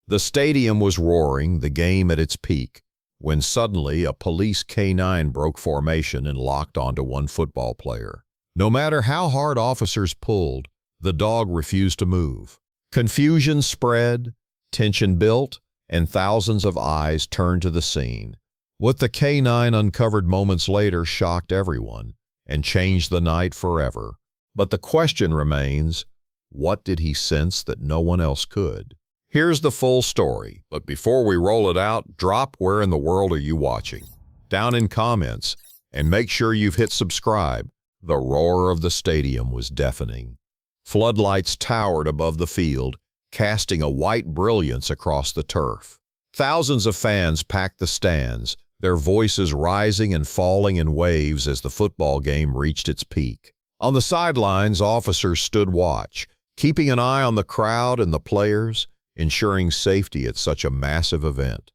The stadium was roaring, the game at its peak, when suddenly a police canine broke formation and locked onto one football player. No matter how hard officers pulled, the dog refused to move. Confusion spread, tension built, and thousands of eyes turned to the scene. What the canine uncovered moments later shocked everyone and changed the night forever. But the question remains, what did he sense that no one else could? Here's the full story, but before we roll it out, drop where in the world are you watching down in comments, and make sure you've hit subscribe. The roar of the stadium was deafening. Floodlights towered above the field, casting a white brilliance across the turf. Thousands of fans packed the stands, their voices rising and falling in waves as the football game reached its peak. On the sidelines, officers stood watch, keeping an eye on the crowd and the players, ensuring safety at such a massive event.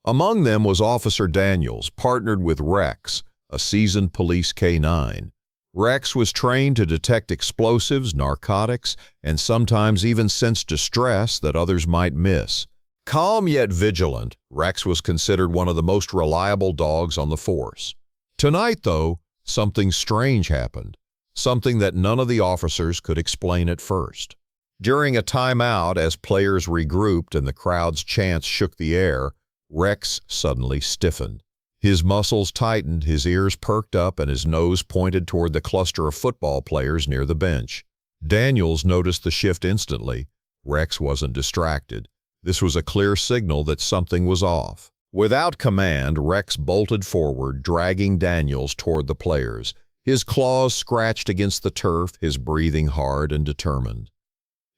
Among them was Officer Daniels, partnered with Rex, a seasoned police canine. Rex was trained to detect explosives, narcotics, and sometimes even sense distress that others might miss. Calm yet vigilant, Rex was considered one of the most reliable dogs on the force. Tonight, though, something strange happened, something that none of the officers could explain at first. During a timeout, as players regrouped and the crowd's chants shook the air, Rex suddenly stiffened. His muscles tightened, his ears perked up, and his nose pointed toward the cluster of football players near the bench. Daniels noticed the shift instantly. Rex wasn't distracted. This was a clear signal that something was off. Without command, Rex bolted forward, dragging Daniels toward the players. His claws scratched against the turf, his breathing hard and determined.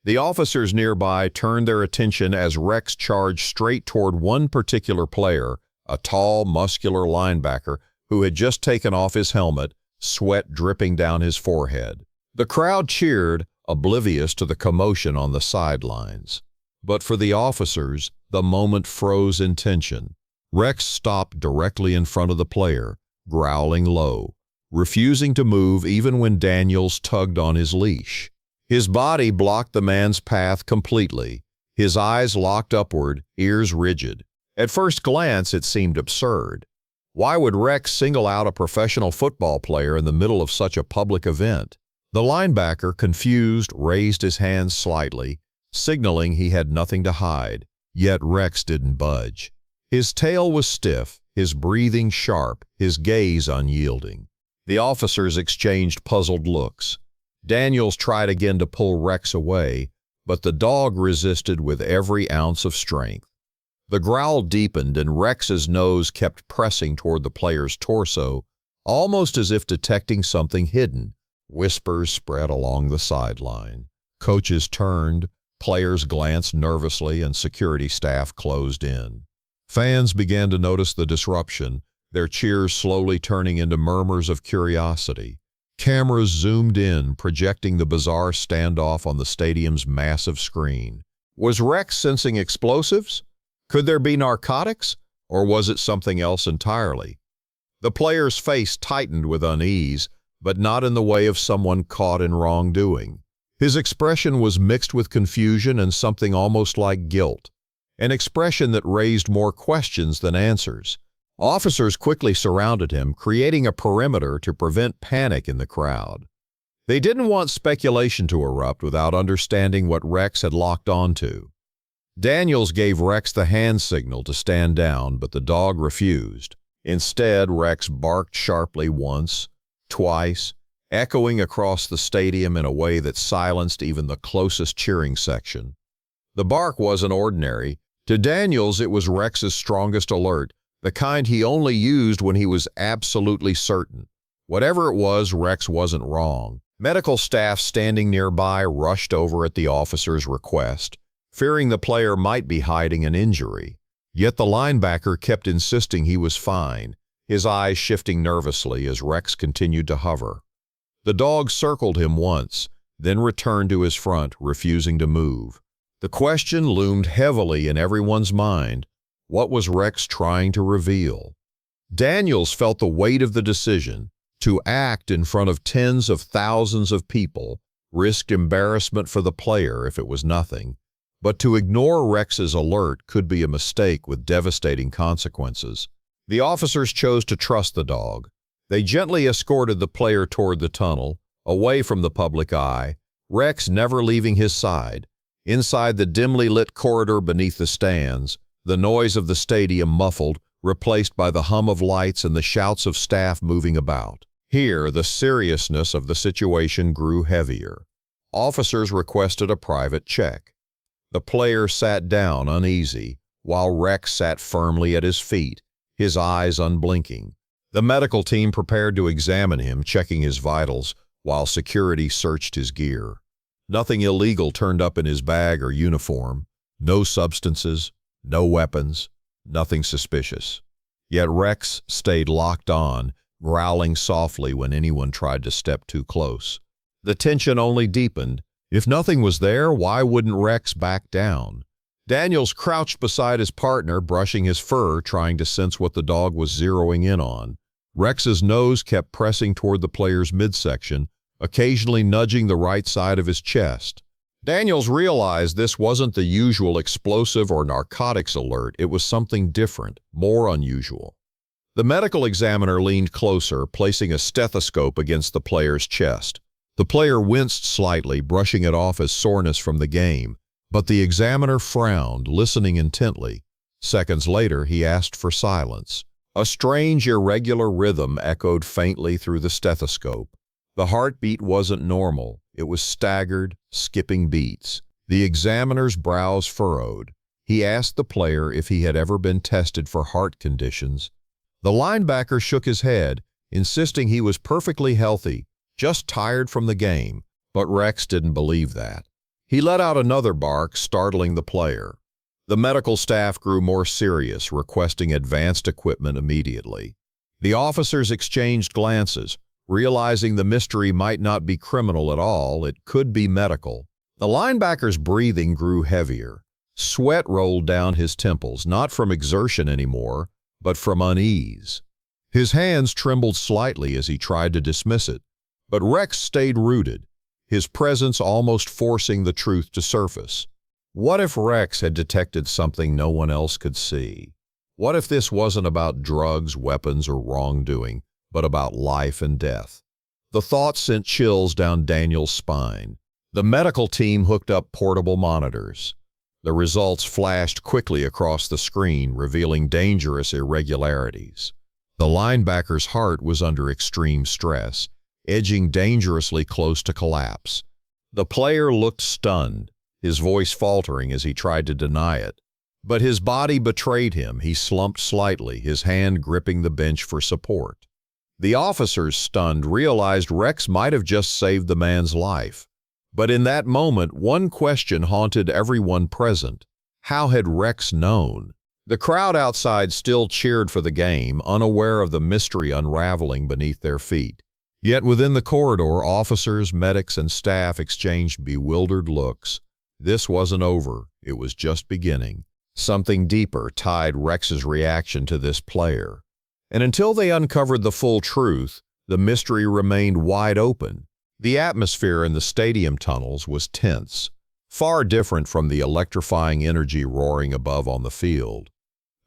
The officers nearby turned their attention as Rex charged straight toward one particular player, a tall, muscular linebacker who had just taken off his helmet, sweat dripping down his forehead. The crowd cheered, oblivious to the commotion on the sidelines. But for the officers, the moment froze in tension. Rex stopped directly in front of the player, growling low, refusing to move even when Daniels tugged on his leash. His body blocked the man's path completely, his eyes locked upward, ears rigid. At first glance, it seemed absurd. Why would Rex single out a professional football player in the middle of such a public event? The linebacker, confused, raised his hands slightly, signaling he had nothing to hide. Yet Rex didn't budge. His tail was stiff, his breathing sharp, his gaze unyielding. The officers exchanged puzzled looks. Daniels tried again to pull Rex away, but the dog resisted with every ounce of strength. The growl deepened and Rex's nose kept pressing toward the player's torso, almost as if detecting something hidden. Whispers spread along the sideline. Coaches turned, players glanced nervously, and security staff closed in. Fans began to notice the disruption, their cheers slowly turning into murmurs of curiosity. Cameras zoomed in, projecting the bizarre standoff on the stadium's massive screen. Was Rex sensing explosives? Could there be narcotics? Or was it something else entirely? The player's face tightened with unease, but not in the way of someone caught in wrongdoing. His expression was mixed with confusion and something almost like guilt, an expression that raised more questions than answers. Officers quickly surrounded him, creating a perimeter to prevent panic in the crowd. They didn't want speculation to erupt without understanding what Rex had locked onto. Daniels gave Rex the hand signal to stand down, but the dog refused. Instead, Rex barked sharply once, twice, echoing across the stadium in a way that silenced even the closest cheering section. The bark wasn't ordinary. To Daniels, it was Rex's strongest alert, the kind he only used when he was absolutely certain. Whatever it was, Rex wasn't wrong. Medical staff standing nearby rushed over at the officer's request, fearing the player might be hiding an injury. Yet the linebacker kept insisting he was fine, his eyes shifting nervously as Rex continued to hover. The dog circled him once, then returned to his front, refusing to move. The question loomed heavily in everyone's mind. What was Rex trying to reveal? Daniels felt the weight of the decision. To act in front of tens of thousands of people risked embarrassment for the player if it was nothing, But to ignore Rex's alert could be a mistake with devastating consequences. The officers chose to trust the dog. They gently escorted the player toward the tunnel, away from the public eye, Rex never leaving his side. Inside the dimly lit corridor beneath the stands, the noise of the stadium muffled, replaced by the hum of lights and the shouts of staff moving about. Here, the seriousness of the situation grew heavier. Officers requested a private check. The player sat down uneasy, while Rex sat firmly at his feet, his eyes unblinking. The medical team prepared to examine him, checking his vitals, while security searched his gear. Nothing illegal turned up in his bag or uniform. No substances, no weapons, nothing suspicious. Yet Rex stayed locked on, growling softly when anyone tried to step too close. The tension only deepened. If nothing was there, why wouldn't Rex back down? Daniels crouched beside his partner, brushing his fur, trying to sense what the dog was zeroing in on. Rex's nose kept pressing toward the player's midsection, occasionally nudging the right side of his chest. Daniels realized this wasn't the usual explosive or narcotics alert. It was something different, more unusual. The medical examiner leaned closer, placing a stethoscope against the player's chest. The player winced slightly, brushing it off as soreness from the game, but the examiner frowned, listening intently. Seconds later, he asked for silence. A strange, irregular rhythm echoed faintly through the stethoscope. The heartbeat wasn't normal. It was staggered, skipping beats. The examiner's brows furrowed. He asked the player if he had ever been tested for heart conditions. The linebacker shook his head, insisting he was perfectly healthy, just tired from the game, but Rex didn't believe that. He let out another bark, startling the player. The medical staff grew more serious, requesting advanced equipment immediately. The officers exchanged glances, realizing the mystery might not be criminal at all, it could be medical. The linebacker's breathing grew heavier. Sweat rolled down his temples, not from exertion anymore, but from unease. His hands trembled slightly as he tried to dismiss it, but Rex stayed rooted, his presence almost forcing the truth to surface. What if Rex had detected something no one else could see? What if this wasn't about drugs, weapons, or wrongdoing, but about life and death? The thought sent chills down Daniel's spine. The medical team hooked up portable monitors. The results flashed quickly across the screen, revealing dangerous irregularities. The linebacker's heart was under extreme stress, edging dangerously close to collapse. The player looked stunned, his voice faltering as he tried to deny it. But his body betrayed him. He slumped slightly, his hand gripping the bench for support. The officers, stunned, realized Rex might have just saved the man's life. But in that moment, one question haunted everyone present. How had Rex known? The crowd outside still cheered for the game, unaware of the mystery unraveling beneath their feet. Yet within the corridor, officers, medics, and staff exchanged bewildered looks. This wasn't over. It was just beginning. Something deeper tied Rex's reaction to this player. And until they uncovered the full truth, the mystery remained wide open. The atmosphere in the stadium tunnels was tense, far different from the electrifying energy roaring above on the field.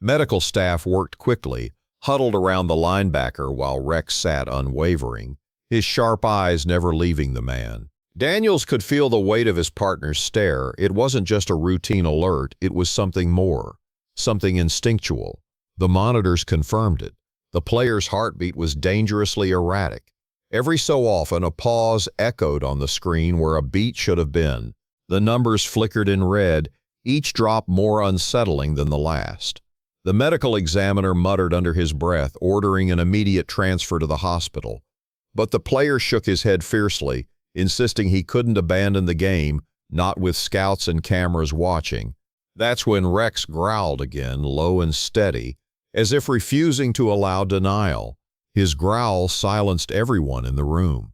Medical staff worked quickly, huddled around the linebacker while Rex sat unwavering, his sharp eyes never leaving the man. Daniels could feel the weight of his partner's stare. It wasn't just a routine alert, it was something more, something instinctual. The monitors confirmed it. The player's heartbeat was dangerously erratic. Every so often, a pause echoed on the screen where a beat should have been. The numbers flickered in red, each drop more unsettling than the last. The medical examiner muttered under his breath, ordering an immediate transfer to the hospital. But the player shook his head fiercely, insisting he couldn't abandon the game, not with scouts and cameras watching. That's when Rex growled again, low and steady, as if refusing to allow denial. His growl silenced everyone in the room.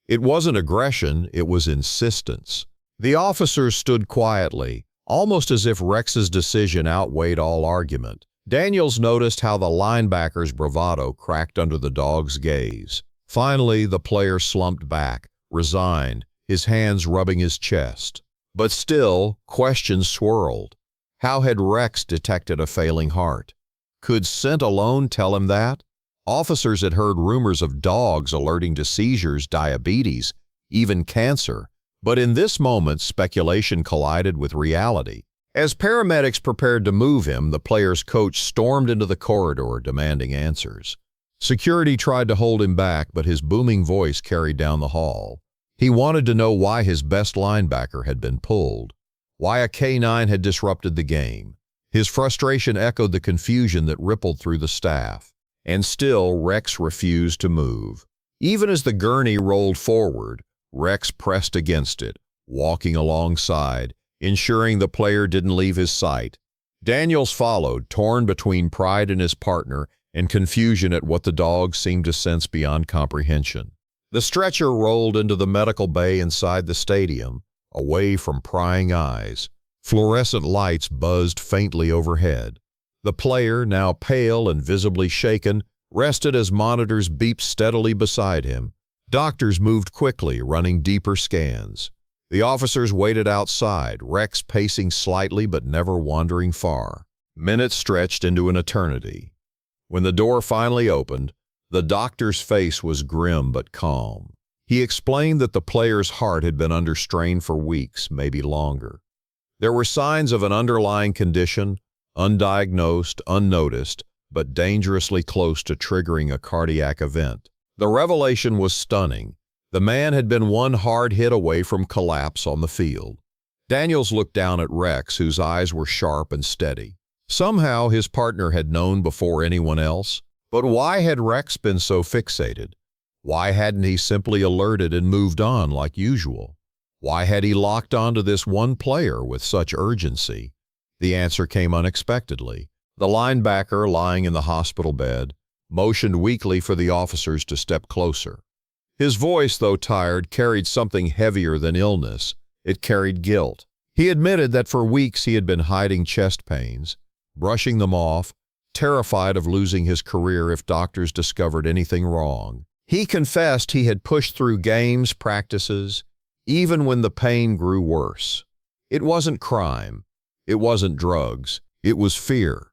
It wasn't aggression, it was insistence. The officers stood quietly, almost as if Rex's decision outweighed all argument. Daniels noticed how the linebacker's bravado cracked under the dog's gaze. Finally, the player slumped back, resigned, his hands rubbing his chest. But still, questions swirled. How had Rex detected a failing heart? Could scent alone tell him that? Officers had heard rumors of dogs alerting to seizures, diabetes, even cancer. But in this moment, speculation collided with reality. As paramedics prepared to move him, the player's coach stormed into the corridor, demanding answers. Security tried to hold him back, but his booming voice carried down the hall. He wanted to know why his best linebacker had been pulled, why a K-9 had disrupted the game. His frustration echoed the confusion that rippled through the staff. And still, Rex refused to move. Even as the gurney rolled forward, Rex pressed against it, walking alongside, ensuring the player didn't leave his sight. Daniels followed, torn between pride in his partner and confusion at what the dog seemed to sense beyond comprehension. The stretcher rolled into the medical bay inside the stadium, away from prying eyes. Fluorescent lights buzzed faintly overhead. The player, now pale and visibly shaken, rested as monitors beeped steadily beside him. Doctors moved quickly, running deeper scans. The officers waited outside, Rex pacing slightly but never wandering far. Minutes stretched into an eternity. When the door finally opened, the doctor's face was grim but calm. He explained that the player's heart had been under strain for weeks, maybe longer. There were signs of an underlying condition, undiagnosed, unnoticed, but dangerously close to triggering a cardiac event. The revelation was stunning. The man had been one hard hit away from collapse on the field. Daniels looked down at Rex, whose eyes were sharp and steady. Somehow his partner had known before anyone else. But why had Rex been so fixated? Why hadn't he simply alerted and moved on like usual? Why had he locked onto this one player with such urgency? The answer came unexpectedly. The linebacker, lying in the hospital bed, motioned weakly for the officers to step closer. His voice, though tired, carried something heavier than illness. It carried guilt. He admitted that for weeks he had been hiding chest pains, brushing them off, terrified of losing his career if doctors discovered anything wrong. He confessed he had pushed through games, practices, even when the pain grew worse. It wasn't crime. It wasn't drugs. It was fear.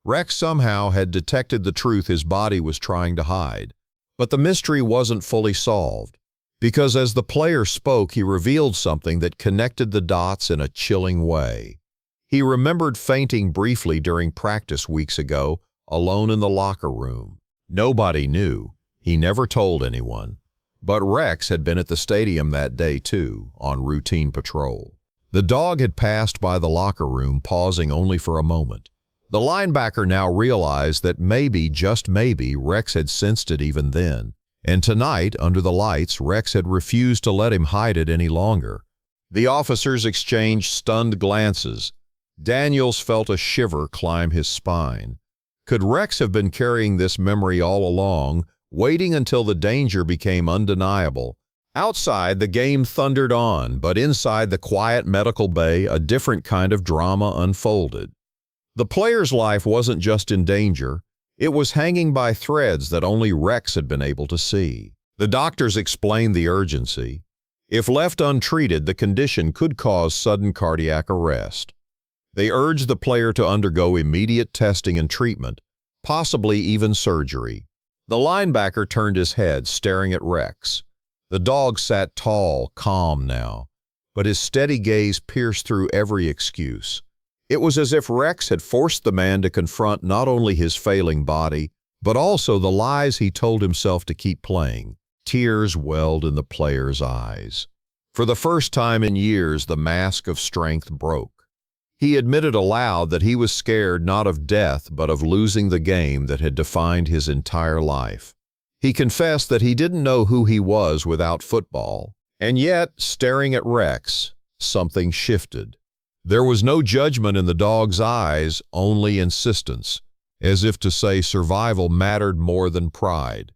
Rex somehow had detected the truth his body was trying to hide. But the mystery wasn't fully solved, because as the player spoke, he revealed something that connected the dots in a chilling way. He remembered fainting briefly during practice weeks ago, alone in the locker room. Nobody knew. He never told anyone. But Rex had been at the stadium that day too, on routine patrol. The dog had passed by the locker room, pausing only for a moment. The linebacker now realized that maybe, just maybe, Rex had sensed it even then. And tonight, under the lights, Rex had refused to let him hide it any longer. The officers exchanged stunned glances. Daniels felt a shiver climb his spine. Could Rex have been carrying this memory all along, waiting until the danger became undeniable? Outside, the game thundered on, but inside the quiet medical bay, a different kind of drama unfolded. The player's life wasn't just in danger. It was hanging by threads that only Rex had been able to see. The doctors explained the urgency. If left untreated, the condition could cause sudden cardiac arrest. They urged the player to undergo immediate testing and treatment, possibly even surgery. The linebacker turned his head, staring at Rex. The dog sat tall, calm now, but his steady gaze pierced through every excuse. It was as if Rex had forced the man to confront not only his failing body, but also the lies he told himself to keep playing. Tears welled in the player's eyes. For the first time in years, the mask of strength broke. He admitted aloud that he was scared not of death, but of losing the game that had defined his entire life. He confessed that he didn't know who he was without football. And yet, staring at Rex, something shifted. There was no judgment in the dog's eyes, only insistence, as if to say survival mattered more than pride.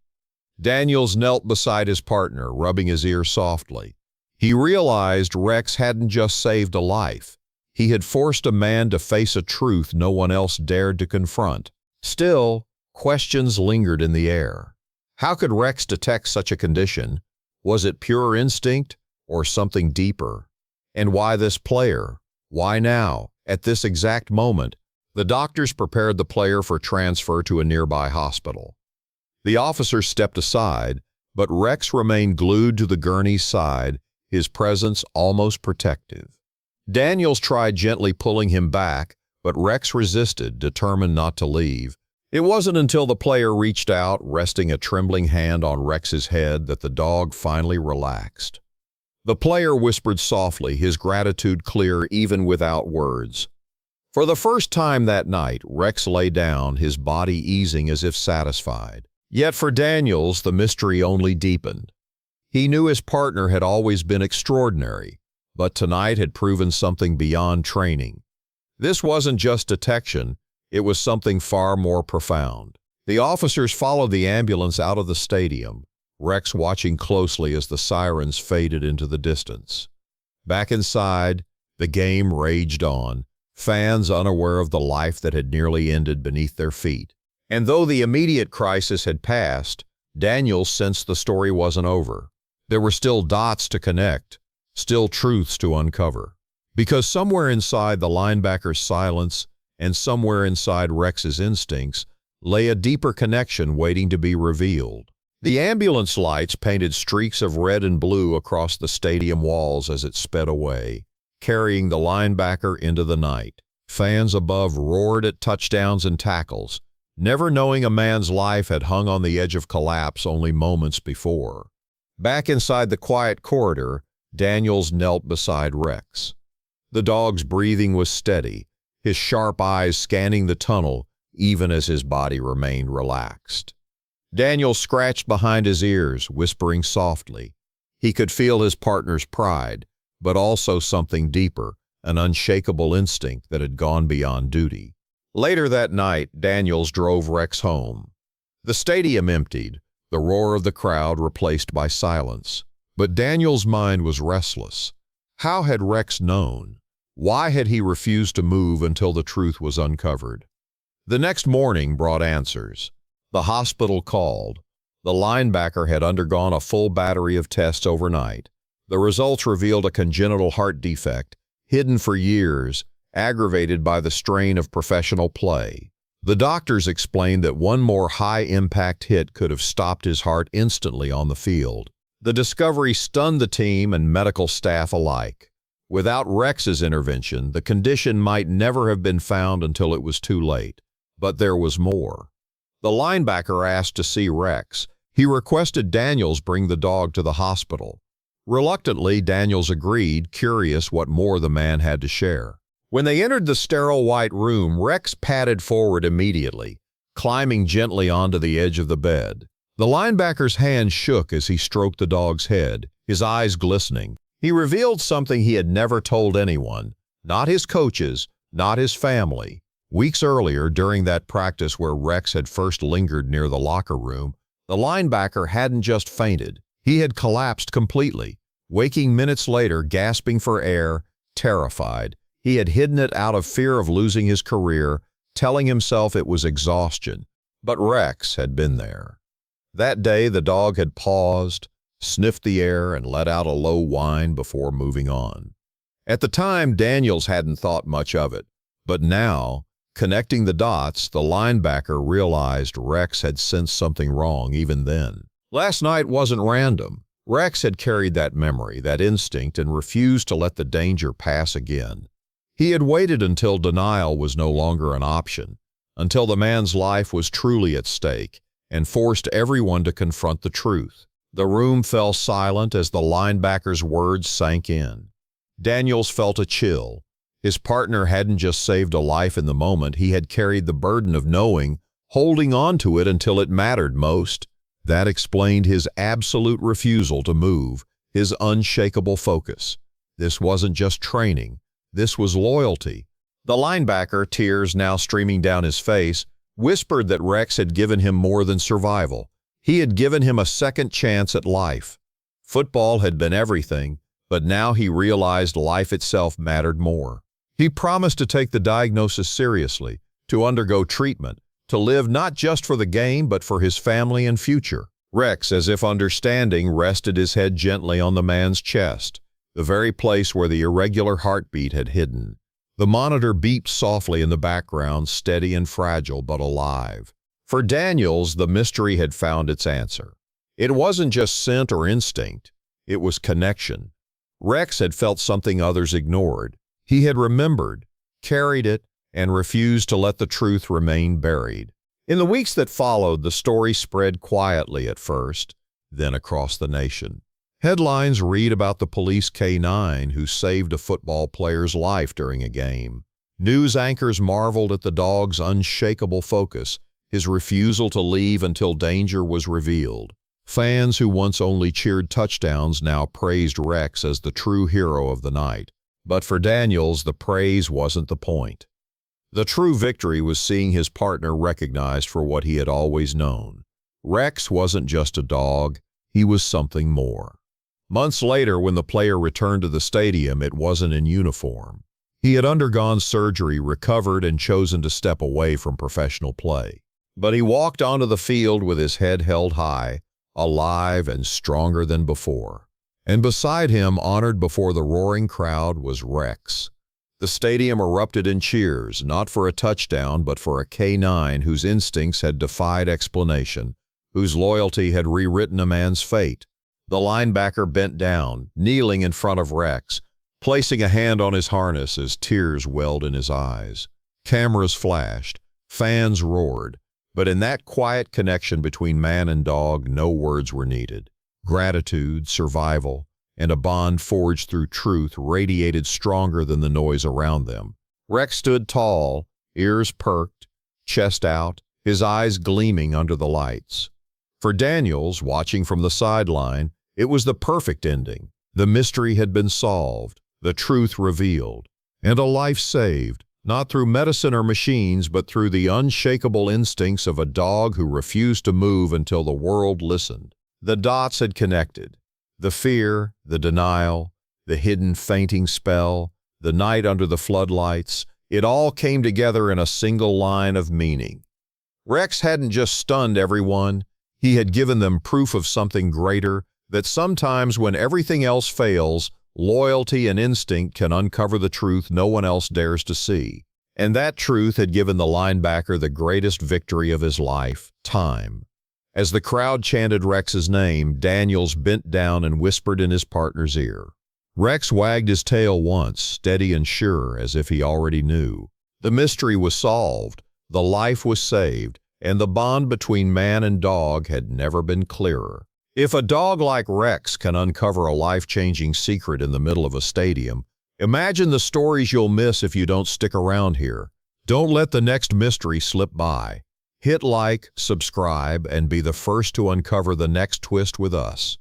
Daniels knelt beside his partner, rubbing his ear softly. He realized Rex hadn't just saved a life. He had forced a man to face a truth no one else dared to confront. Still, questions lingered in the air. How could Rex detect such a condition? Was it pure instinct or something deeper? And why this player? Why now? At this exact moment, the doctors prepared the player for transfer to a nearby hospital. The officers stepped aside, but Rex remained glued to the gurney's side, his presence almost protective. Daniels tried gently pulling him back, but Rex resisted, determined not to leave. It wasn't until the player reached out, resting a trembling hand on Rex's head, that the dog finally relaxed. The player whispered softly, his gratitude clear even without words. For the first time that night, Rex lay down, his body easing as if satisfied. Yet for Daniels, the mystery only deepened. He knew his partner had always been extraordinary, but tonight had proven something beyond training. This wasn't just detection, it was something far more profound. The officers followed the ambulance out of the stadium, Rex watching closely as the sirens faded into the distance. Back inside, the game raged on, fans unaware of the life that had nearly ended beneath their feet. And though the immediate crisis had passed, Daniels sensed the story wasn't over. There were still dots to connect, still truths to uncover. Because somewhere inside the linebacker's silence and somewhere inside Rex's instincts lay a deeper connection waiting to be revealed. The ambulance lights painted streaks of red and blue across the stadium walls as it sped away, carrying the linebacker into the night. Fans above roared at touchdowns and tackles, never knowing a man's life had hung on the edge of collapse only moments before. Back inside the quiet corridor, Daniels knelt beside Rex. The dog's breathing was steady, his sharp eyes scanning the tunnel even as his body remained relaxed. Daniels scratched behind his ears, whispering softly. He could feel his partner's pride, but also something deeper, an unshakable instinct that had gone beyond duty. Later that night, Daniels drove Rex home. The stadium emptied, the roar of the crowd replaced by silence. But Daniels' mind was restless. How had Rex known? Why had he refused to move until the truth was uncovered? The next morning brought answers. The hospital called. The linebacker had undergone a full battery of tests overnight. The results revealed a congenital heart defect, hidden for years, aggravated by the strain of professional play. The doctors explained that one more high-impact hit could have stopped his heart instantly on the field. The discovery stunned the team and medical staff alike. Without Rex's intervention, the condition might never have been found until it was too late. But there was more. The linebacker asked to see Rex. He requested Daniels bring the dog to the hospital. Reluctantly, Daniels agreed, curious what more the man had to share. When they entered the sterile white room, Rex padded forward immediately, climbing gently onto the edge of the bed. The linebacker's hand shook as he stroked the dog's head, his eyes glistening. He revealed something he had never told anyone, not his coaches, not his family. Weeks earlier, during that practice where Rex had first lingered near the locker room, the linebacker hadn't just fainted. He had collapsed completely, waking minutes later, gasping for air, terrified. He had hidden it out of fear of losing his career, telling himself it was exhaustion. But Rex had been there. That day, the dog had paused, sniffed the air, and let out a low whine before moving on. At the time, Daniels hadn't thought much of it. But now, connecting the dots, the linebacker realized Rex had sensed something wrong even then. Last night wasn't random. Rex had carried that memory, that instinct, and refused to let the danger pass again. He had waited until denial was no longer an option, until the man's life was truly at stake, and forced everyone to confront the truth. The room fell silent as the linebacker's words sank in. Daniels felt a chill. His partner hadn't just saved a life in the moment, he had carried the burden of knowing, holding on to it until it mattered most. That explained his absolute refusal to move, his unshakable focus. This wasn't just training. This was loyalty. The linebacker, tears now streaming down his face, whispered that Rex had given him more than survival. He had given him a second chance at life. Football had been everything, but now he realized life itself mattered more. He promised to take the diagnosis seriously, to undergo treatment, to live not just for the game but for his family and future. Rex, as if understanding, rested his head gently on the man's chest. the very place where the irregular heartbeat had hidden. The monitor beeped softly in the background, steady and fragile but alive. For Daniels, the mystery had found its answer. It wasn't just scent or instinct, it was connection. Rex had felt something others ignored. He had remembered, carried it, and refused to let the truth remain buried. In the weeks that followed, the story spread quietly at first, then across the nation. Headlines read about the police K-9 who saved a football player's life during a game. News anchors marveled at the dog's unshakable focus, his refusal to leave until danger was revealed. Fans who once only cheered touchdowns now praised Rex as the true hero of the night. But for Daniels, the praise wasn't the point. The true victory was seeing his partner recognized for what he had always known. Rex wasn't just a dog, he was something more. Months later, when the player returned to the stadium, it wasn't in uniform. He had undergone surgery, recovered, and chosen to step away from professional play. But he walked onto the field with his head held high, alive and stronger than before. And beside him, honored before the roaring crowd, was Rex. The stadium erupted in cheers, not for a touchdown, but for a K-9 whose instincts had defied explanation, whose loyalty had rewritten a man's fate. The linebacker bent down, kneeling in front of Rex, placing a hand on his harness as tears welled in his eyes. Cameras flashed, fans roared, but in that quiet connection between man and dog, no words were needed. Gratitude, survival, and a bond forged through truth radiated stronger than the noise around them. Rex stood tall, ears perked, chest out, his eyes gleaming under the lights. For Daniels, watching from the sideline, it was the perfect ending. The mystery had been solved, the truth revealed, and a life saved, not through medicine or machines, but through the unshakable instincts of a dog who refused to move until the world listened. The dots had connected. The fear, the denial, the hidden fainting spell, the night under the floodlights, it all came together in a single line of meaning. Rex hadn't just stunned everyone, he had given them proof of something greater, that sometimes when everything else fails, loyalty and instinct can uncover the truth no one else dares to see. And that truth had given the linebacker the greatest victory of his life, time. As the crowd chanted Rex's name, Daniels bent down and whispered in his partner's ear. Rex wagged his tail once, steady and sure, as if he already knew. The mystery was solved, the life was saved, and the bond between man and dog had never been clearer. If a dog like Rex can uncover a life-changing secret in the middle of a stadium, imagine the stories you'll miss if you don't stick around here. Don't let the next mystery slip by. Hit like, subscribe, and be the first to uncover the next twist with us.